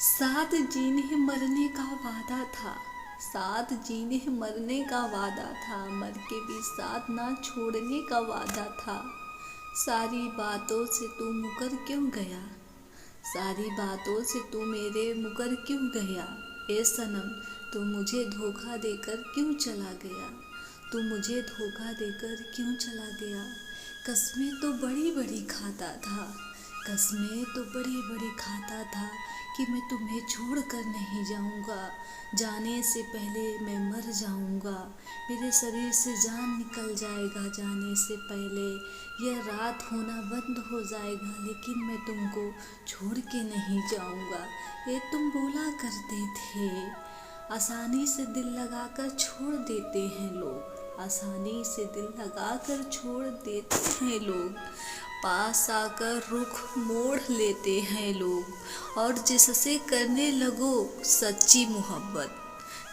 साथ जीने मरने का वादा था। साथ जीने मरने का वादा था। मर के भी साथ ना छोड़ने का वादा था। सारी बातों से तू मुकर क्यों गया? सारी बातों से तू मेरे मुकर क्यों गया? ए सनम, तू मुझे धोखा देकर क्यों चला गया? तू मुझे धोखा देकर क्यों चला गया? कसमें तो बड़ी बड़ी खाता था। कसमें तो बड़ी बड़ी खाता था कि मैं तुम्हें छोड़ कर नहीं जाऊंगा। जाने से पहले मैं मर जाऊंगा। मेरे शरीर से जान निकल जाएगा जाने से पहले। यह रात होना बंद हो जाएगा, लेकिन मैं तुमको छोड़ के नहीं जाऊंगा। ये तुम बोला करते थे। आसानी से दिल लगाकर छोड़ देते हैं लोग। आसानी से दिल लगाकर छोड़ देते हैं लोग। पास आकर रुख मोड़ लेते हैं लोग। और जिससे करने लगो सच्ची मोहब्बत,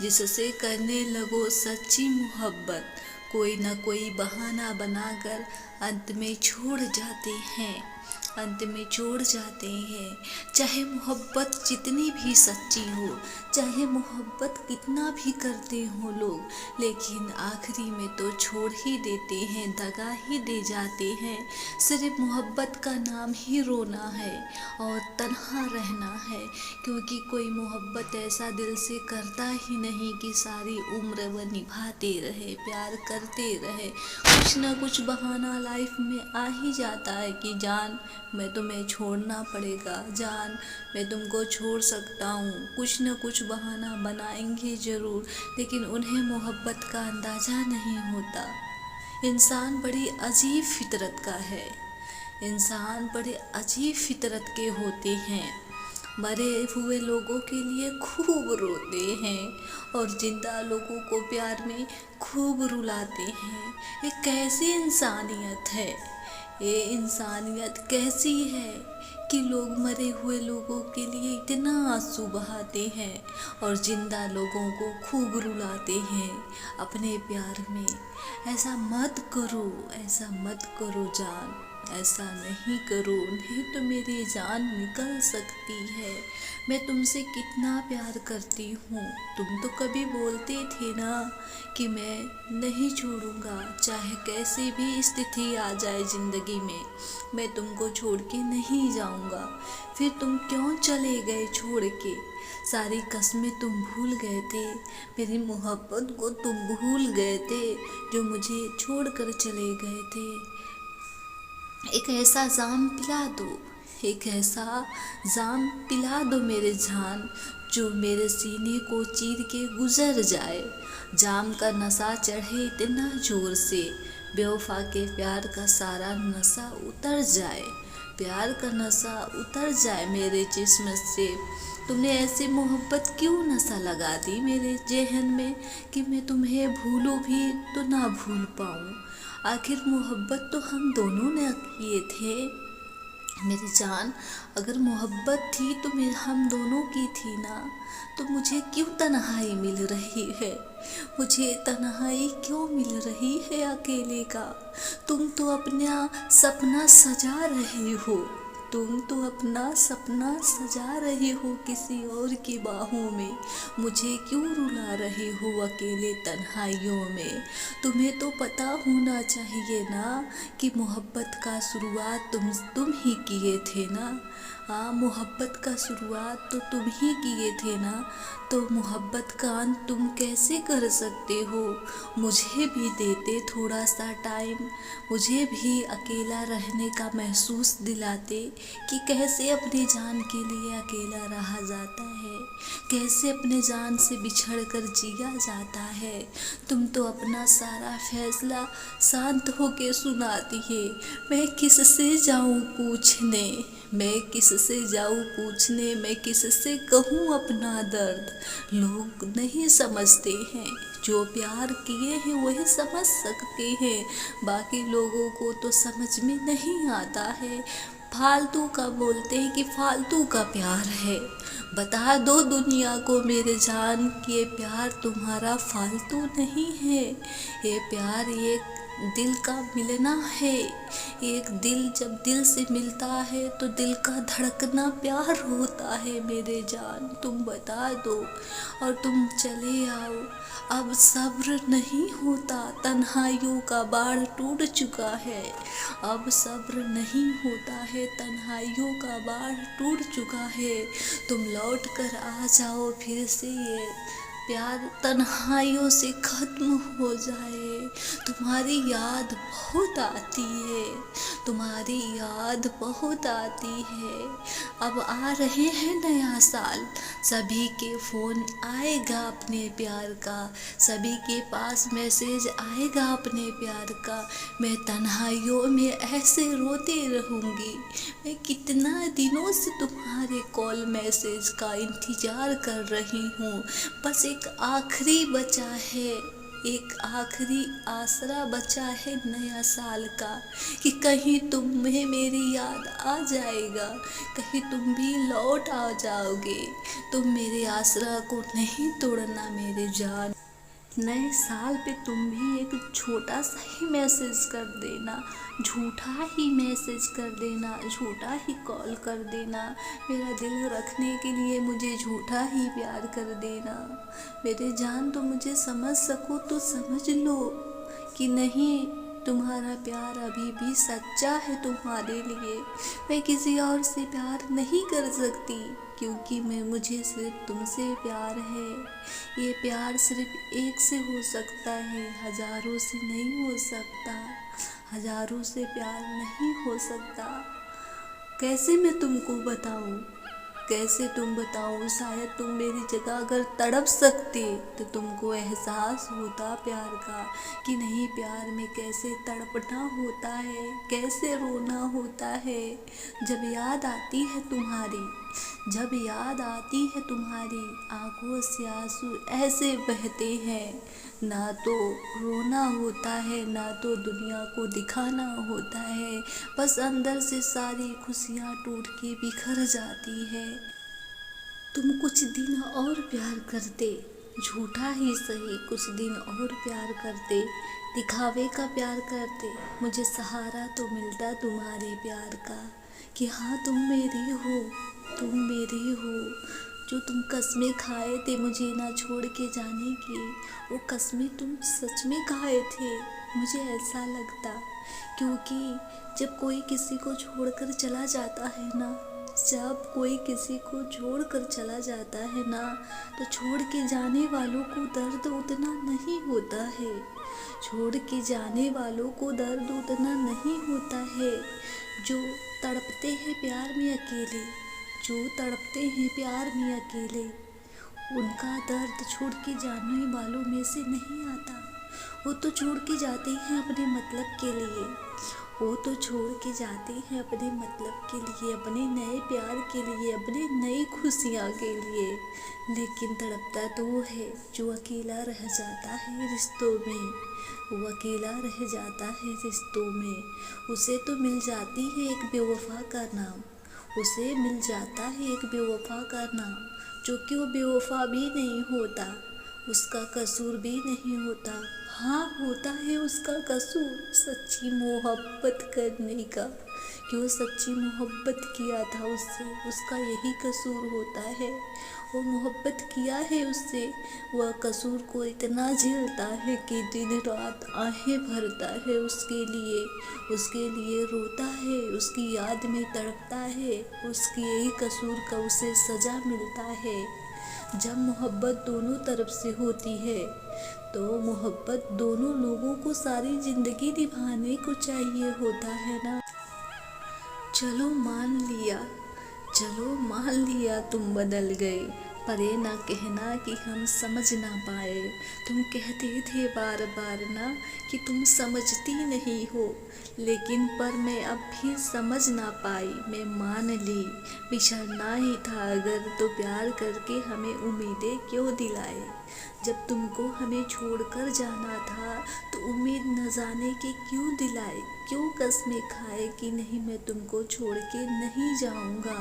जिससे करने लगो सच्ची मोहब्बत, कोई ना कोई बहाना बनाकर अंत में छोड़ जाते हैं। अंत में छोड़ जाते हैं। चाहे मोहब्बत जितनी भी सच्ची हो, चाहे मोहब्बत कितना भी करते हो लोग, लेकिन आखिरी में तो छोड़ ही देते हैं, दगा ही दे जाते हैं। सिर्फ मोहब्बत का नाम ही रोना है और तन्हा रहना है, क्योंकि कोई मोहब्बत ऐसा दिल से करता ही नहीं कि सारी उम्र वह निभाते रहे, प्यार करते रहे। कुछ ना कुछ बहाना लाइफ में आ ही जाता है कि जान, मैं तुम्हें छोड़ना पड़ेगा, जान मैं तुमको छोड़ सकता हूँ। कुछ न कुछ बहाना बनाएंगे ज़रूर, लेकिन उन्हें मोहब्बत का अंदाज़ा नहीं होता। इंसान बड़ी अजीब फितरत का है। इंसान बड़े अजीब फितरत के होते हैं। मरे हुए लोगों के लिए खूब रोते हैं और जिंदा लोगों को प्यार में खूब रुलाते हैं। ये कैसी इंसानियत है? ये इंसानियत कैसी है कि लोग मरे हुए लोगों के लिए इतना आंसू बहाते हैं और जिंदा लोगों को खूब रुलाते हैं अपने प्यार में। ऐसा मत करो, ऐसा मत करो जान, ऐसा नहीं करो, नहीं तो मेरी जान निकल सकती है। मैं तुमसे कितना प्यार करती हूँ। तुम तो कभी बोलते थे ना कि मैं नहीं छोड़ूंगा, चाहे कैसी भी स्थिति आ जाए ज़िंदगी में, मैं तुमको छोड़ के नहीं जाऊंगा। फिर तुम क्यों चले गए छोड़ के? सारी कसमें तुम भूल गए थे, मेरी मोहब्बत को तुम भूल गए थे जो मुझे छोड़ कर चले गए थे। एक ऐसा जाम पिला दो, एक ऐसा जाम पिला दो मेरे जान, जो मेरे सीने को चीर के गुजर जाए। जाम का नशा चढ़े इतना जोर से, बेवफा के प्यार का सारा नशा उतर जाए। प्यार का नशा उतर जाए मेरे जिस्म से। तुमने ऐसी मोहब्बत क्यों नशा लगा दी मेरे ज़हन में कि मैं तुम्हें भूलूं भी तो ना भूल पाऊँ। आखिर मोहब्बत तो हम दोनों ने किए थे मेरी जान। अगर मोहब्बत थी तो हम दोनों की थी ना, तो मुझे क्यों तन्हाई मिल रही है? मुझे तन्हाई क्यों मिल रही है अकेले का? तुम तो अपना सपना सजा रहे हो, तुम तो अपना सपना सजा रहे हो किसी और की बाहों में। मुझे क्यों रुला रहे हो अकेले तन्हाइयों में? तुम्हें तो पता होना चाहिए ना कि मोहब्बत का शुरुआत तुम ही किए थे ना। हाँ, मोहब्बत का शुरुआत तो तुम ही किए थे ना, तो मोहब्बत का अंत तुम कैसे कर सकते हो? मुझे भी देते थोड़ा सा टाइम, मुझे भी अकेला रहने का महसूस दिलाते कि कैसे अपने जान के लिए अकेला रहा जाता है, कैसे अपने जान से बिछड़ कर जिया जाता है। तुम तो अपना सारा फैसला शांत होके सुनाती है। मैं किससे जाऊँ पूछने, मैं किससे जाऊँ पूछने, मैं किससे कहूँ अपना दर्द? लोग नहीं समझते हैं, जो प्यार किए हैं वही समझ सकते हैं, बाकी लोगों को तो समझ में नहीं आता है। फालतू का बोलते हैं कि फालतू का प्यार है। बता दो दुनिया को मेरे जान कि ये प्यार तुम्हारा फालतू नहीं है। ये प्यार ये दिल का मिलना है। एक दिल जब दिल से मिलता है तो दिल का धड़कना प्यार होता है। मेरे जान तुम बता दो और तुम चले आओ। अब सब्र नहीं होता, तन्हाइयों का बाढ़ टूट चुका है। अब सब्र नहीं होता है, तन्हाइयों का बाढ़ टूट चुका है। तुम लौट कर आ जाओ फिर से, ये प्यार तन्हाइयों से खत्म हो जाए। तुम्हारी याद बहुत आती है, तुम्हारी याद बहुत आती है। अब आ रहे हैं नया साल, सभी के फ़ोन आएगा अपने प्यार का, सभी के पास मैसेज आएगा अपने प्यार का। मैं तन्हाइयों में ऐसे रोती रहूँगी। मैं कितना दिनों से तुम्हारे कॉल मैसेज का इंतज़ार कर रही हूँ। बस एक आखिरी बचा है, एक आखिरी आसरा बचा है नया साल का, कि कहीं तुम्हें मेरी याद आ जाएगा, कहीं तुम भी लौट आ जाओगे। तुम मेरे आसरा को नहीं तोड़ना मेरे जान। नए साल पे तुम भी एक छोटा सा ही मैसेज कर देना, झूठा ही मैसेज कर देना, झूठा ही कॉल कर देना। मेरा दिल रखने के लिए मुझे झूठा ही प्यार कर देना। मेरे जान तुम मुझे समझ सको तो समझ लो कि नहीं, तुम्हारा प्यार अभी भी सच्चा है तुम्हारे लिए। मैं किसी और से प्यार नहीं कर सकती, क्योंकि मुझे सिर्फ तुमसे प्यार है। ये प्यार सिर्फ एक से हो सकता है, हजारों से नहीं हो सकता। हजारों से प्यार नहीं हो सकता। कैसे मैं तुमको बताऊं, कैसे तुम बताओ। शायद तुम मेरी जगह अगर तड़प सकते तो तुमको एहसास होता प्यार का, कि नहीं प्यार में कैसे तड़पना होता है, कैसे रोना होता है। जब याद आती है तुम्हारी, जब याद आती है तुम्हारी, आंखों से आंसू ऐसे बहते हैं। ना तो रोना होता है, ना तो दुनिया को दिखाना होता है। बस अंदर से सारी खुशियाँ टूट के बिखर जाती है। तुम कुछ दिन और प्यार करते, झूठा ही सही, कुछ दिन और प्यार करते, दिखावे का प्यार करते। मुझे सहारा तो मिलता तुम्हारे प्यार का, कि हाँ तुम मेरी हो, तुम मेरी हो। जो तुम कसमें खाए थे मुझे ना छोड़ के जाने की, वो कसमें तुम सच में खाए थे। मुझे ऐसा लगता, क्योंकि जब कोई किसी को छोड़कर चला जाता है ना, जब कोई किसी को छोड़कर चला जाता है ना, तो छोड़ के जाने वालों को दर्द उतना नहीं होता है। छोड़ के जाने वालों को दर्द उतना नहीं होता है। जो तड़पते हैं प्यार में अकेले, जो तड़पते हैं प्यार में अकेले, उनका दर्द छोड़ के जाने वालों में से नहीं आता। वो तो छोड़ के जाते हैं अपने मतलब के लिए, वो तो छोड़ के जाते हैं अपने मतलब के लिए, अपने नए प्यार के लिए, अपने नई खुशियाँ के लिए। लेकिन तड़पता तो वो है जो अकेला रह जाता है रिश्तों में, वो अकेला रह जाता है रिश्तों में। उसे तो मिल जाती है एक बेवफा का नाम, उसे मिल जाता है एक बेवफा का नाम, जो कि वो बेवफा भी नहीं होता, उसका कसूर भी नहीं होता। हाँ होता है उसका कसूर, सच्ची मोहब्बत करने का, कि वो सच्ची मोहब्बत किया था उससे, उसका यही कसूर होता है। वो मोहब्बत किया है उससे, वह कसूर को इतना झेलता है कि दिन रात आहें भरता है उसके लिए रोता है, उसकी याद में तड़पता है। उसकी यही कसूर का उसे सज़ा मिलता है। जब मोहब्बत दोनों तरफ से होती है तो मोहब्बत दोनों लोगों को सारी ज़िंदगी निभाने को चाहिए होता है ना। चलो मान लिया तुम बदल गए, पर ये ना कहना कि हम समझ ना पाए। तुम कहते थे बार बार ना कि तुम समझती नहीं हो, लेकिन पर मैं अब भी समझ ना पाई। मैं मान ली बिछड़ना ही था अगर, तो प्यार करके हमें उम्मीदें क्यों दिलाए। जब तुमको हमें छोड़कर जाना था तो उम्मीद न जाने के क्यों दिलाए, क्यों कसमें खाए कि नहीं मैं तुमको छोड़ के नहीं जाऊंगा।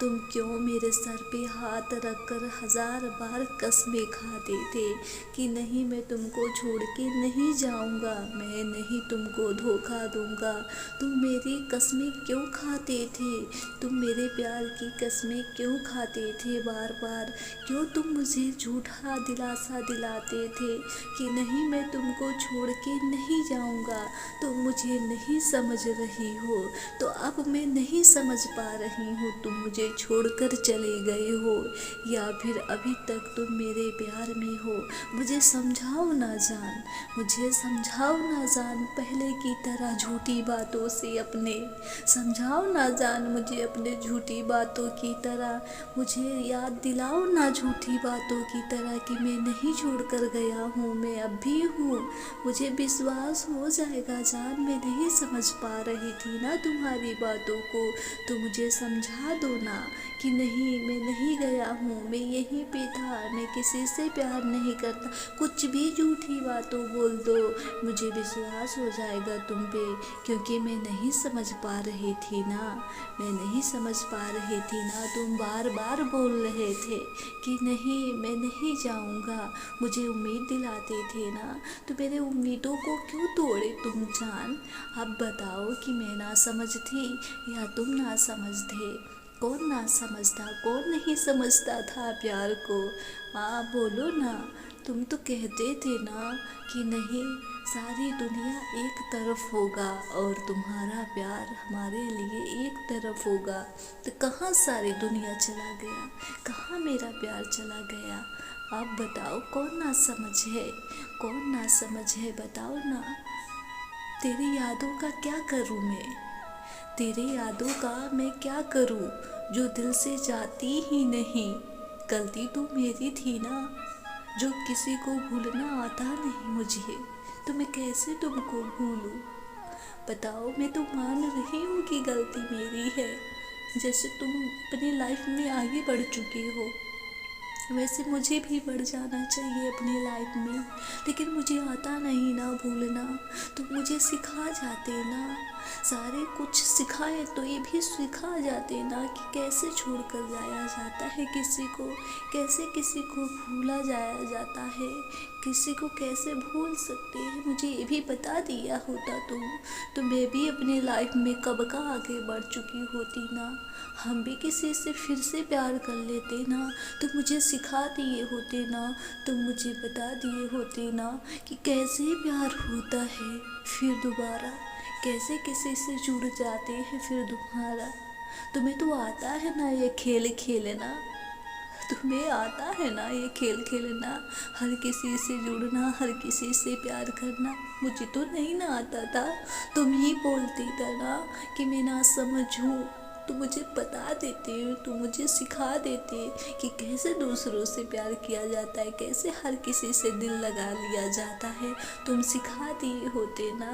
तुम क्यों मेरे सर पे हाथ रख कर 1000 बार कसमें खाते थे कि नहीं मैं तुमको छोड़ के नहीं जाऊंगा, मैं नहीं तुमको धोखा दूंगा। तुम मेरी कसमें क्यों खाते थे, तुम मेरे प्यार की कसमें क्यों खाते थे बार बार, क्यों तुम मुझे झूठा दिलासा दिलाते थे कि नहीं मैं तुमको छोड़ के नहीं जाऊंगा। तुम मुझे नहीं समझ रही हो, तो अब मैं नहीं समझ पा रही हूँ तुम मुझे छोड़कर चले गए हो या फिर अभी तक तुम मेरे प्यार में हो। मुझे समझाओ ना जान, मुझे समझाओ ना जान, पहले की तरह झूठी बातों से अपने समझाओ ना जान, मुझे अपने झूठी बातों की तरह मुझे याद दिलाओ ना झूठी बातों की तरह कि मैं नहीं छोड़कर गया हूँ, मैं अब भी हूँ। मुझे विश्वास हो जाएगा जान, मैं नहीं समझ पा रही थी ना तुम्हारी बातों को, तो मुझे समझा दो ना कि नहीं मैं नहीं गया हूँ, मैं यहीं पे था, मैं किसी से प्यार नहीं करता। कुछ भी झूठी बातों बोल दो, मुझे विश्वास हो जाएगा तुम पे, क्योंकि मैं नहीं समझ पा रही थी ना, मैं नहीं समझ पा रही थी ना। तुम बार बार बोल रहे थे कि नहीं मैं नहीं जाऊँगा, मुझे उम्मीद दिलाते थे ना, तो मेरे उम्मीदों को क्यों तोड़े तुम जान। अब बताओ कि मैं ना समझ थी या तुम ना समझ थे, कौन ना समझता, कौन नहीं समझता था प्यार को। हाँ बोलो ना, तुम तो कहते थे ना कि नहीं सारी दुनिया एक तरफ होगा और तुम्हारा प्यार हमारे लिए एक तरफ होगा। तो कहाँ सारी दुनिया चला गया, कहाँ मेरा प्यार चला गया। आप बताओ कौन ना समझ है, कौन ना समझ है, बताओ ना। तेरी यादों का क्या करूँ मैं, तेरी यादों का मैं क्या करूँ जो दिल से जाती ही नहीं। गलती तो मेरी थी ना, जो किसी को भूलना आता नहीं मुझे, तो मैं कैसे तुमको भूलूं। बताओ, मैं तो मान रही हूँ कि गलती मेरी है, जैसे तुम अपनी लाइफ में आगे बढ़ चुके हो वैसे मुझे भी बढ़ जाना चाहिए अपनी लाइफ में, लेकिन मुझे आता नहीं ना भूलना। तो मुझे सिखा जाते ना, सारे कुछ सिखाए तो ये भी सिखा जाते ना कि कैसे छोड़ कर जाया जाता है किसी को, कैसे किसी को भूला जाया जाता है, किसी को कैसे भूल सकते हैं। मुझे ये भी बता दिया होता तो मैं भी अपनी लाइफ में कब का आगे बढ़ चुकी होती ना, हम भी किसी से फिर से प्यार कर लेते ना। तो मुझे सिखा दिए होते ना, तो मुझे बता दिए होते ना कि कैसे प्यार होता है फिर दोबारा, कैसे किसी से जुड़ जाते हैं फिर दोबारा। तुम्हें तो आता है ना ये खेल खेलना, तुम्हें आता है ना ये खेल खेलना, हर किसी से जुड़ना, हर किसी से प्यार करना। मुझे तो नहीं ना आता था, तुम ही बोलती था ना कि मैं ना समझूं, तो मुझे बता देते, तो मुझे सिखा देते कि कैसे दूसरों से प्यार किया जाता है, कैसे हर किसी से दिल लगा लिया जाता है। तुम सिखा दिए होते ना।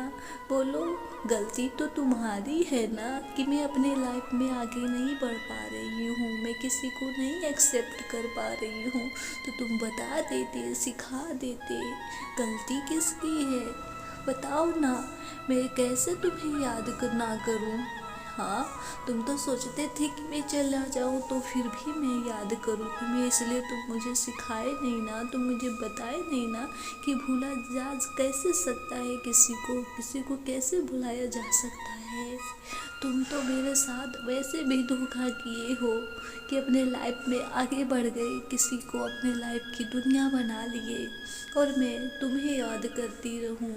बोलो, गलती तो तुम्हारी है ना कि मैं अपने लाइफ में आगे नहीं बढ़ पा रही हूँ, मैं किसी को नहीं एक्सेप्ट कर पा रही हूँ, तो तुम बता देते, सिखा देते। गलती किसकी है बताओ ना, मैं कैसे तुम्हें याद ना करूँ। हाँ, तुम तो सोचते थे कि मैं चला जाऊँ तो फिर भी मैं याद करूँ तुम्हें, इसलिए तुम मुझे सिखाए नहीं ना, तुम मुझे बताए नहीं ना कि भूला जा कैसे सकता है किसी को कैसे भुलाया जा सकता है। तुम तो मेरे साथ वैसे भी धोखा किए हो कि अपने लाइफ में आगे बढ़ गए, किसी को अपने लाइफ की दुनिया बना लिए, और मैं तुम्हें याद करती रहूं,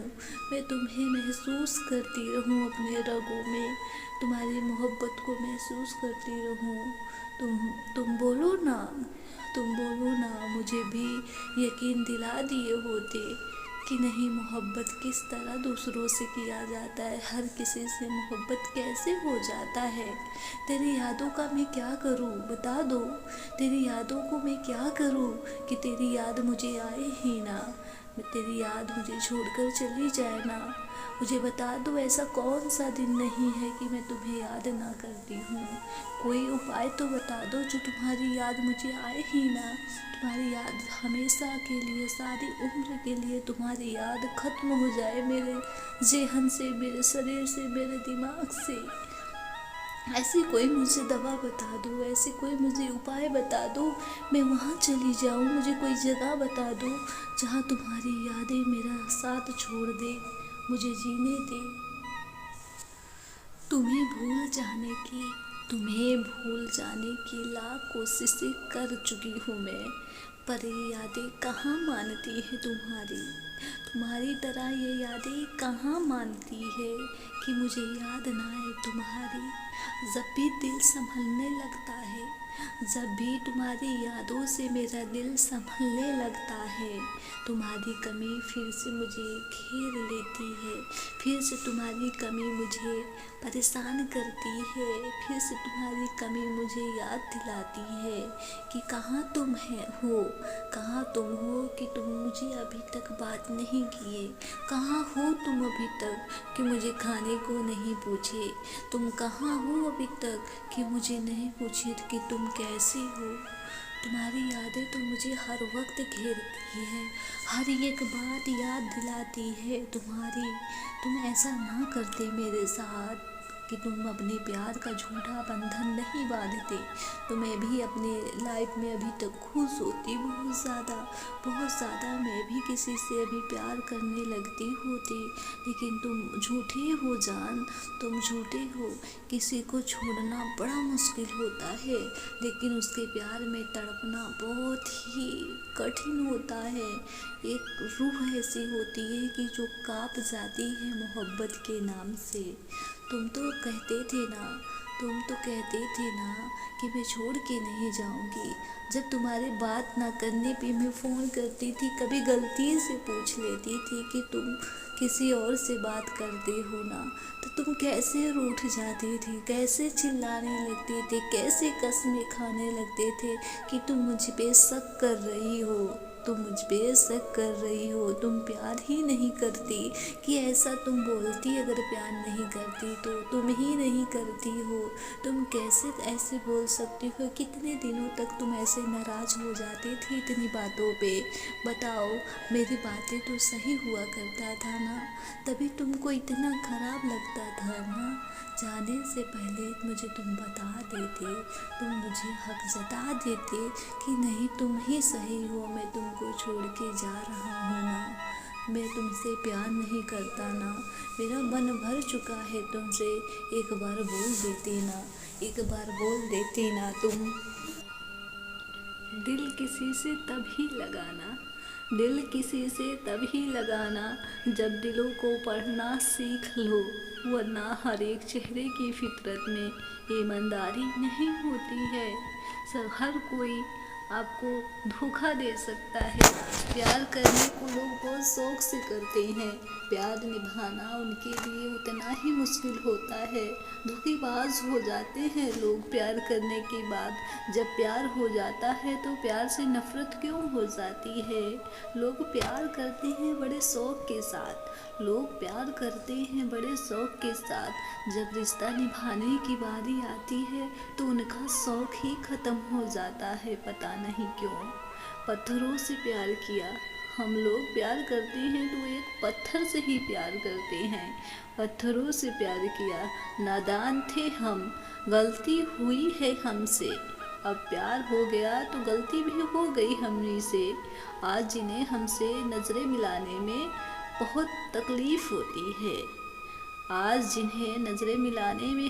मैं तुम्हें महसूस करती रहूं अपने रगों में, तुम्हारी मोहब्बत को महसूस करती रहूं। तुम बोलो ना, तुम बोलो ना, मुझे भी यकीन दिला दिए होते कि नहीं मोहब्बत किस तरह दूसरों से किया जाता है, हर किसी से मोहब्बत कैसे हो जाता है। तेरी यादों का मैं क्या करूं बता दो, तेरी यादों को मैं क्या करूं कि तेरी याद मुझे आए ही ना। मैं तेरी याद मुझे छोड़कर चली जाए ना। मुझे बता दो ऐसा कौन सा दिन नहीं है कि मैं तुम्हें याद ना करती हूँ। कोई उपाय तो बता दो जो तुम्हारी याद मुझे आए ही ना। तुम्हारी याद हमेशा के लिए, सारी उम्र के लिए तुम्हारी याद खत्म हो जाए मेरे ज़हन से, मेरे शरीर से, मेरे दिमाग से। ऐसी कोई मुझे दवा बता दो, ऐसे कोई मुझे उपाय बता दो, मैं वहाँ चली जाऊँ। मुझे कोई जगह बता दो जहाँ तुम्हारी यादें मेरा साथ छोड़ दे, मुझे जीने दे। तुम्हें भूल जाने की लाख कोशिशें कर चुकी हूँ मैं, पर ये यादें कहाँ मानती है तुम्हारी तरह ये यादें कहाँ मानती है कि मुझे याद ना आए तुम्हारी। जब भी दिल संभलने लगता है, जब भी तुम्हारी यादों से मेरा दिल संभलने लगता है, तुम्हारी कमी फिर से मुझे घेर लेती है। फिर से तुम्हारी कमी मुझे परेशान करती है। फिर से तुम्हारी कमी मुझे याद दिलाती है कि कहाँ तुम हो कि तुम मुझे अभी तक बात नहीं किए। कहाँ हो तुम अभी तक कि मुझे खाने को नहीं पूछे। तुम कहाँ हो अभी तक कि मुझे नहीं पूछे कि तुम कैसी हो। तुम्हारी यादें तो मुझे हर वक्त घेरती है, हर एक बात याद दिलाती है तुम्हारी। तुम ऐसा ना करते मेरे साथ कि तुम अपने प्यार का झूठा बंधन नहीं बांधते, तो मैं भी अपने लाइफ में अभी तक खुश होती बहुत ज़्यादा। मैं भी किसी से अभी प्यार करने लगती होती, लेकिन तुम झूठे हो जान, तुम झूठे हो। किसी को छोड़ना बड़ा मुश्किल होता है, लेकिन उसके प्यार में तड़पना बहुत ही कठिन होता है। एक रूह ऐसी होती है कि जो कांप जाती है मोहब्बत के नाम से। तुम तो कहते थे ना कि मैं छोड़ के नहीं जाऊंगी। जब तुम्हारे बात ना करने पे मैं फ़ोन करती थी, कभी गलती से पूछ लेती थी कि तुम किसी और से बात करते हो ना, तो तुम कैसे रूठ जाते थे, कैसे चिल्लाने लगते थे, कैसे कस्में खाने लगते थे कि तुम मुझ पे शक कर रही हो, तुम प्यार ही नहीं करती। कि ऐसा तुम बोलती अगर प्यार नहीं करती तो तुम ही नहीं करती हो। तुम कैसे ऐसे बोल सकती हो। कितने दिनों तक तुम ऐसे नाराज़ हो जाती थी इतनी बातों पे। बताओ, मेरी बातें तो सही हुआ करता था ना, तभी तुमको इतना खराब लगता था ना। जाने से पहले मुझे तुम बता देते, तुम मुझे हक जता देते कि नहीं तुम ही सही हो, मैं तुमको छोड़ के जा रहा हूँ ना, मैं तुमसे प्यार नहीं करता ना, मेरा मन भर चुका है तुमसे। एक बार बोल देते ना तुम। दिल किसी से तभी लगाना जब दिलों को पढ़ना सीख लो, वरना हर एक चेहरे की फितरत में ईमानदारी नहीं होती है। हर कोई आपको धोखा दे सकता है। प्यार करने को लोग बहुत शौक से करते हैं, प्यार निभाना उनके लिए उतना ही मुश्किल होता है। धोखेबाज हो जाते हैं लोग प्यार करने के बाद। जब प्यार हो जाता है तो प्यार से नफरत क्यों हो जाती है। लोग प्यार करते हैं बड़े शौक के साथ, जब रिश्ता निभाने की बारी आती है तो उनका शौक ही खत्म हो जाता है, पता नहीं क्यों। पत्थरों से प्यार किया, हम लोग प्यार करते हैं तो एक पत्थर से ही प्यार करते हैं। पत्थरों से प्यार किया, नादान थे हम, गलती हुई है हमसे। अब प्यार हो गया तो गलती भी हो गई हमने से। आज जिन्हें हमसे नज़रें मिलाने में बहुत तकलीफ़ होती है,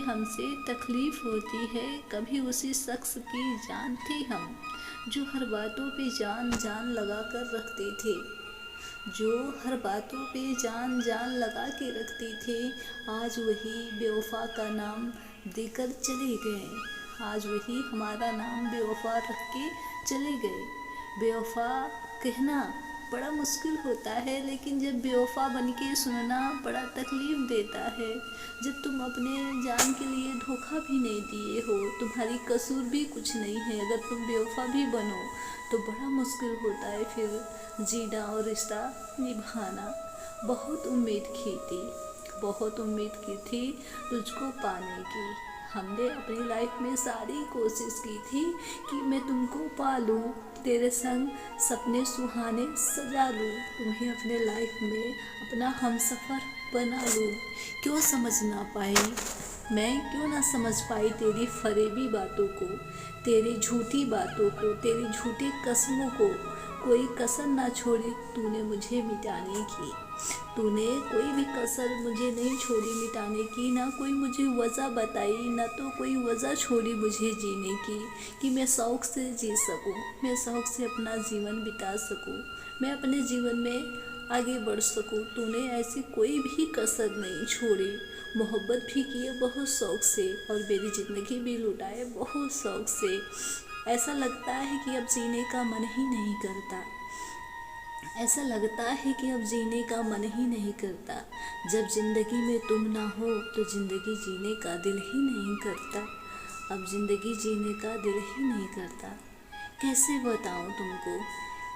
हमसे तकलीफ़ होती है, कभी उसी शख्स की जान थे हम, जो हर बातों पे जान लगा के रखते थे। आज वही बेवफा का नाम देकर चले गए, आज वही हमारा नाम बेवफा रख के चले गए। बेवफा कहना बड़ा मुश्किल होता है, लेकिन जब बेवफा बन के सुनना बड़ा तकलीफ देता है। जब तुम अपने जान के लिए धोखा भी नहीं दिए हो, तुम्हारी कसूर भी कुछ नहीं है, अगर तुम बेवफा भी बनो तो बड़ा मुश्किल होता है फिर जीना और रिश्ता निभाना। बहुत उम्मीद की थी, बहुत उम्मीद की थी तुझको पाने की। हमने अपनी लाइफ में सारी कोशिश की थी कि मैं तुमको पालूं, तेरे संग सपने सुहाने सजा लूं, तुम्हें अपने लाइफ में अपना हमसफ़र बना लूं। क्यों समझ ना पाई मैं, क्यों ना समझ पाई तेरी फरेबी बातों को, तेरी झूठी बातों को, तेरी झूठी कसमों को। कोई कसर ना छोड़ी तूने मुझे मिटाने की, तूने कोई भी कसर मुझे नहीं छोड़ी मिटाने की। ना कोई मुझे वजह बताई, ना तो कोई वजह छोड़ी मुझे जीने की, कि मैं शौक़ से जी सकूं, मैं शौक़ से अपना जीवन बिता सकूं, मैं अपने जीवन में आगे बढ़ सकूं। तूने ऐसी कोई भी कसर नहीं छोड़ी। मोहब्बत भी किए बहुत शौक़ से और मेरी ज़िंदगी भी लुटाए बहुत शौक़ से। ऐसा लगता है कि अब जीने का मन ही नहीं करता, ऐसा लगता है कि अब जीने का मन ही नहीं करता। जब ज़िंदगी में तुम ना हो तो ज़िंदगी जीने का दिल ही नहीं करता, अब ज़िंदगी जीने का दिल ही नहीं करता। कैसे बताऊँ तुमको,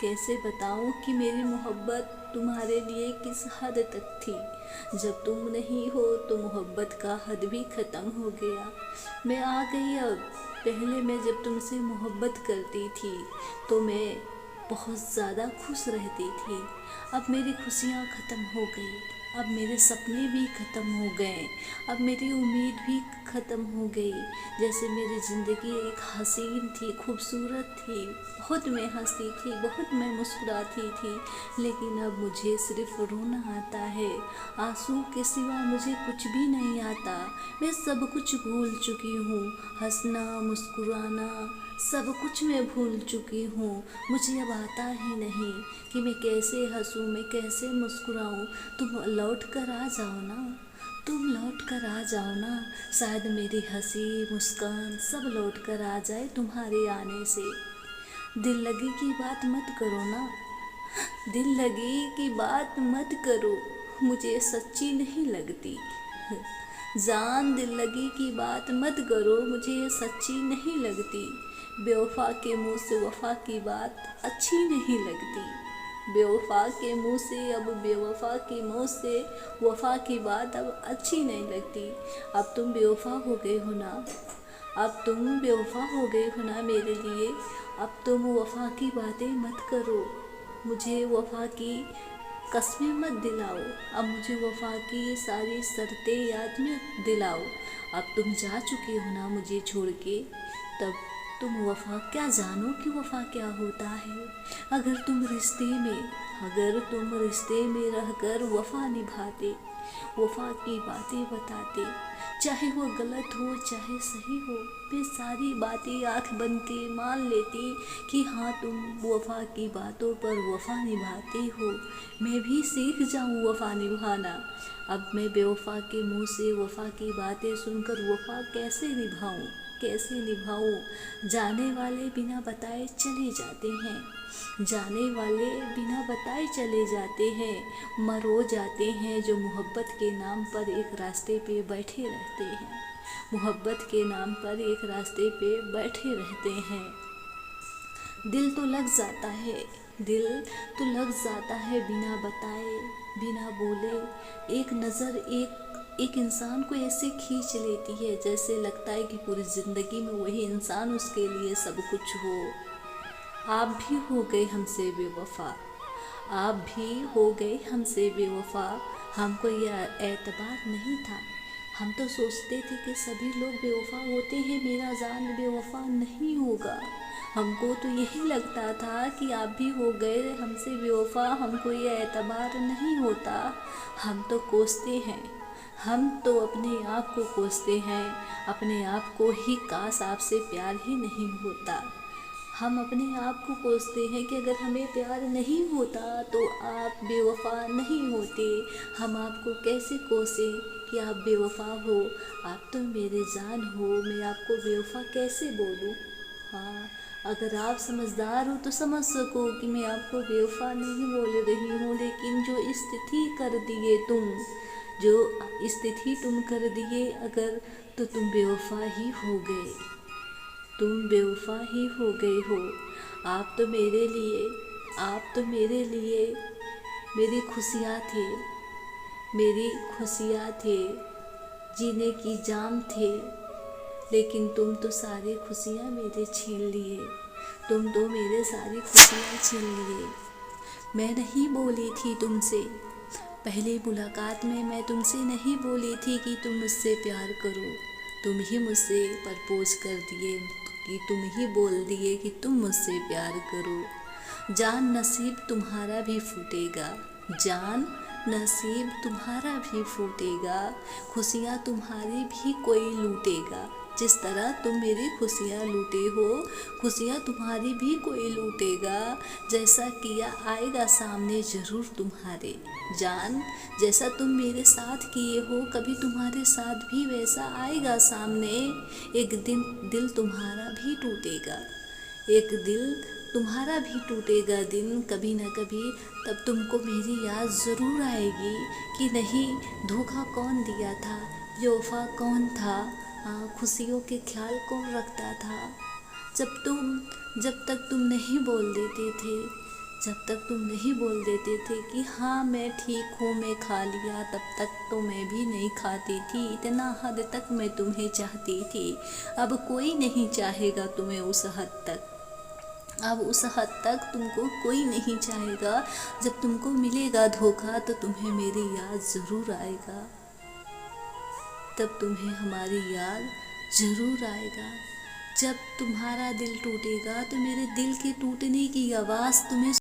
कैसे बताऊँ कि मेरी मोहब्बत तुम्हारे लिए किस हद तक थी। जब तुम नहीं हो तो मोहब्बत का हद भी ख़त्म हो गया। मैं आ गई अब, पहले मैं जब तुमसे मोहब्बत करती थी तो मैं बहुत ज़्यादा खुश रहती थी। अब मेरी खुशियाँ ख़त्म हो गई, अब मेरे सपने भी ख़त्म हो गए, अब मेरी उम्मीद भी ख़त्म हो गई। जैसे मेरी ज़िंदगी एक हसीन थी, खूबसूरत थी, बहुत मैं हंसती थी, बहुत मैं मुस्कुराती थी, लेकिन अब मुझे सिर्फ रोना आता है। आंसू के सिवा मुझे कुछ भी नहीं आता। मैं सब कुछ भूल चुकी हूँ, हंसना मुस्कुराना सब कुछ मैं भूल चुकी हूँ। मुझे अब आता ही नहीं कि मैं कैसे हंसूँ, मैं कैसे मुस्कुराऊँ। तुम लौट कर आ जाओ ना, तुम लौट कर आ जाओ ना, शायद मेरी हंसी मुस्कान सब लौट कर आ जाए तुम्हारे आने से। दिल लगी की बात मत करो ना, दिल लगी की बात मत करो, मुझे सच्ची नहीं लगती। जान दिल लगी की बात मत करो, मुझे सच्ची नहीं लगती। बेवफा के मुँह से वफा की बात अच्छी नहीं लगती। बेवफा के मुँह से, अब बेवफा के मुँह से वफा की बात अब अच्छी नहीं लगती। अब तुम बेवफा हो गए हो ना, अब तुम बेवफा हो गए हो ना मेरे लिए। अब तुम वफा की बातें मत करो, मुझे वफा की कस्में मत दिलाओ, अब मुझे वफा की सारी शर्तें याद मत दिलाओ। अब तुम जा चुके हो ना मुझे छोड़ के, तब तुम वफा क्या जानो कि वफा क्या होता है। अगर तुम रिश्ते में रहकर वफा निभाते, वफा की बातें बताते, चाहे वो गलत हो चाहे सही हो, मैं सारी बातें आँख बंद के मान लेती कि हाँ तुम वफा की बातों पर वफा निभाते हो, मैं भी सीख जाऊँ वफा निभाना। अब मैं बेवफा के मुँह से वफा की बातें सुनकर वफा कैसे निभाऊँ, कैसे निभाऊँ। जाने वाले बिना बताए चले जाते हैं, जाने वाले बिना बताए चले जाते हैं। मरो जाते हैं जो मोहब्बत के नाम पर एक रास्ते पे बैठे रहते हैं, मोहब्बत के नाम पर एक रास्ते पे बैठे रहते हैं। दिल तो लग जाता है, दिल तो लग जाता है बिना बताए बिना बोले। एक नज़र एक इंसान को ऐसे खींच लेती है जैसे लगता है कि पूरी ज़िंदगी में वही इंसान उसके लिए सब कुछ हो। आप भी हो गए हमसे बेवफा, आप भी हो गए हमसे बेवफा। हमको यह एतबार नहीं था, हम तो सोचते थे कि सभी लोग बेवफा होते हैं, मेरा जान बेवफा नहीं होगा। हमको तो यही लगता था कि आप भी हो गए हमसे बेवफा, हमको ये एतबार नहीं होता। हम तो कोसते हैं, हम तो अपने आप को कोसते हैं, अपने आप को ही काश आपसे प्यार ही नहीं होता। हम अपने आप को कोसते हैं कि अगर हमें प्यार नहीं होता तो आप बेवफा नहीं होते। हम आपको कैसे कोसे कि आप बेवफा हो, आप तो मेरे जान हो, मैं आपको बेवफा कैसे बोलूँ। हाँ, अगर आप समझदार हो तो समझ सको कि मैं आपको बेवफा नहीं बोल रही हूँ, लेकिन जो स्थिति कर दिए तुम, जो स्थिति तुम कर दिए अगर, तो तुम बेवफा ही हो गए, तुम बेवफा ही हो गए हो। आप तो मेरे लिए, आप तो मेरे लिए मेरी खुशियाँ थे, मेरी खुशियाँ थे, जीने की जाम थे, लेकिन तुम तो सारी खुशियाँ मेरे छीन लिए, तुम तो मेरे सारी खुशियाँ छीन लिए। मैं नहीं बोली थी तुमसे, पहली मुलाकात में मैं तुमसे नहीं बोली थी कि तुम मुझसे प्यार करो, तुम ही मुझसे प्रपोज कर दिए, कि तुम ही बोल दिए कि तुम मुझसे प्यार करो। जान नसीब तुम्हारा भी फूटेगा, जान नसीब तुम्हारा भी फूटेगा, खुशियाँ तुम्हारी भी कोई लूटेगा, जिस तरह तुम मेरी खुशियाँ लूटे हो, खुशियाँ तुम्हारी भी कोई लूटेगा, जैसा किया आएगा सामने ज़रूर तुम्हारे। जान जैसा तुम मेरे साथ किए हो, कभी तुम्हारे साथ भी वैसा आएगा सामने, एक दिन दिल तुम्हारा भी टूटेगा, एक दिल तुम्हारा भी टूटेगा दिन कभी ना कभी, तब तुमको मेरी याद ज़रूर आएगी कि नहीं धोखा कौन दिया था, बेवफा कौन था, खुशियों के ख्याल कौन रखता था। जब तक तुम नहीं बोल देते थे, जब तक तुम नहीं बोल देते थे कि हाँ मैं ठीक हूँ, मैं खा लिया, तब तक तो मैं भी नहीं खाती थी, इतना हद तक मैं तुम्हें चाहती थी। अब कोई नहीं चाहेगा तुम्हें उस हद तक, अब उस हद तक तुमको कोई नहीं चाहेगा। जब तुमको मिलेगा धोखा तो तुम्हें मेरी याद ज़रूर आएगा, तब तुम्हें हमारी याद ज़रूर आएगा। जब तुम्हारा दिल टूटेगा तो मेरे दिल के टूटने की आवाज़ तुम्हें